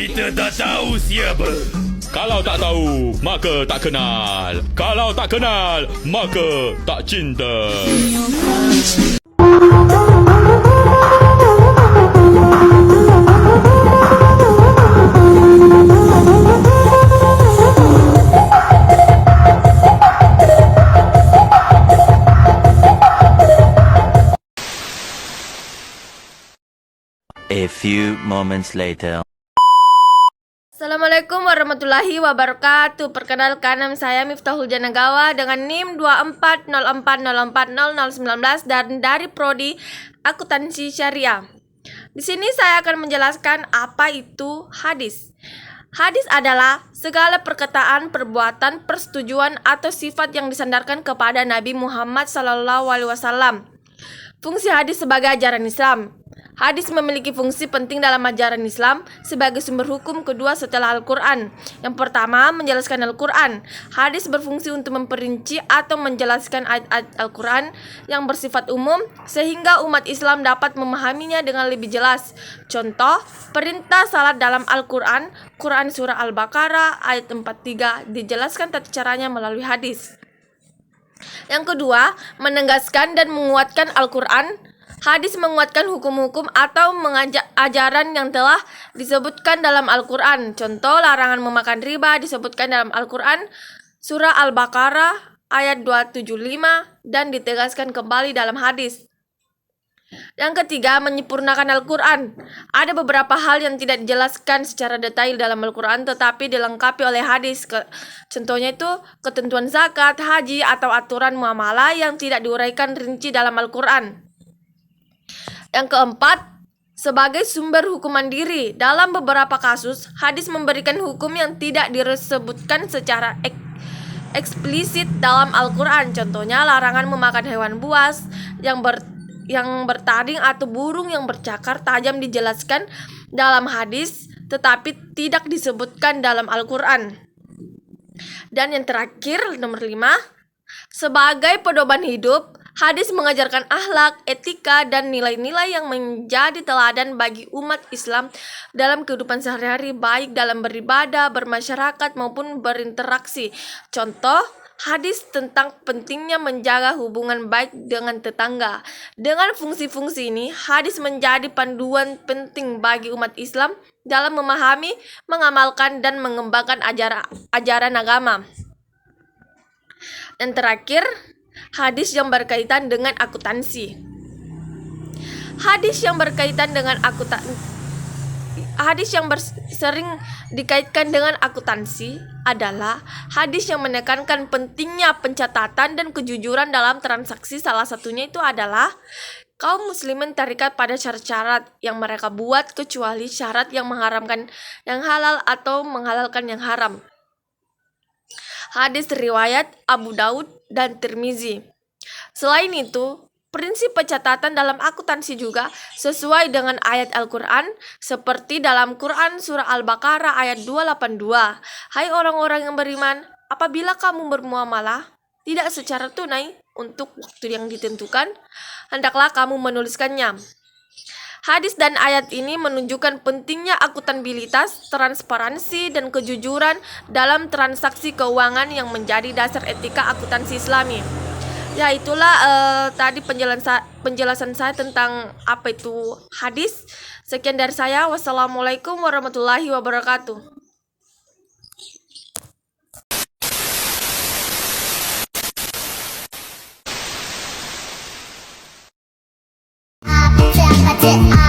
Kita tak tahu siapa. Kalau tak tahu, maka tak kenal. Kalau tak kenal, maka tak cinta. A few moments later. Assalamualaikum warahmatullahi wabarakatuh. Perkenalkan, nama saya Miftahul Janagawa dengan NIM 2404040019 dan dari Prodi Akuntansi Syariah. Di sini saya akan menjelaskan apa itu hadis. Hadis adalah segala perkataan, perbuatan, persetujuan atau sifat yang disandarkan kepada Nabi Muhammad SAW. Fungsi hadis sebagai ajaran Islam. Hadis memiliki fungsi penting dalam ajaran Islam sebagai sumber hukum kedua setelah Al-Quran. Yang pertama, menjelaskan Al-Quran. Hadis berfungsi untuk memperinci atau menjelaskan ayat-ayat Al-Quran yang bersifat umum sehingga umat Islam dapat memahaminya dengan lebih jelas. Contoh, perintah salat dalam Al-Quran, Quran Surah Al-Baqarah ayat 43 dijelaskan tata caranya melalui hadis. Yang kedua, menegaskan dan menguatkan Al-Quran. Hadis menguatkan hukum-hukum atau mengajak ajaran yang telah disebutkan dalam Al-Quran. Contoh, larangan memakan riba disebutkan dalam Al-Quran Surah Al-Baqarah ayat 275 dan ditegaskan kembali dalam hadis. Yang ketiga, menyempurnakan Al-Quran. Ada beberapa hal yang tidak dijelaskan secara detail dalam Al-Quran tetapi dilengkapi oleh hadis. Contohnya itu ketentuan zakat, haji, atau aturan muamalah yang tidak diuraikan rinci dalam Al-Quran. Yang keempat, sebagai sumber hukum mandiri. Dalam beberapa kasus, hadis memberikan hukum yang tidak disebutkan secara eksplisit dalam Al-Quran. Contohnya, larangan memakan hewan buas yang bertaring atau burung yang bercakar tajam dijelaskan dalam hadis, tetapi tidak disebutkan dalam Al-Quran. Dan yang terakhir, nomor 5, sebagai pedoman hidup. Hadis mengajarkan akhlak, etika, dan nilai-nilai yang menjadi teladan bagi umat Islam dalam kehidupan sehari-hari, baik dalam beribadah, bermasyarakat, maupun berinteraksi. Contoh, hadis tentang pentingnya menjaga hubungan baik dengan tetangga. Dengan fungsi-fungsi ini, hadis menjadi panduan penting bagi umat Islam dalam memahami, mengamalkan, dan mengembangkan ajaran agama. Dan terakhir, hadis yang berkaitan dengan akuntansi. Hadis yang sering dikaitkan dengan akuntansi adalah hadis yang menekankan pentingnya pencatatan dan kejujuran dalam transaksi. Salah satunya itu adalah kaum muslimin terikat pada syarat-syarat yang mereka buat kecuali syarat yang mengharamkan yang halal atau menghalalkan yang haram. Hadis riwayat Abu Daud dan Tirmizi. Selain itu, prinsip pencatatan dalam akuntansi juga sesuai dengan ayat Al-Quran seperti dalam Quran Surah Al-Baqarah ayat 282. Hai orang-orang yang beriman, apabila kamu bermuamalah tidak secara tunai untuk waktu yang ditentukan, hendaklah kamu menuliskannya. Hadis dan ayat ini menunjukkan pentingnya akuntabilitas, transparansi, dan kejujuran dalam transaksi keuangan yang menjadi dasar etika akuntansi Islami. Ya, itulah tadi penjelasan saya tentang apa itu hadis. Sekian dari saya. Wassalamualaikum warahmatullahi wabarakatuh. It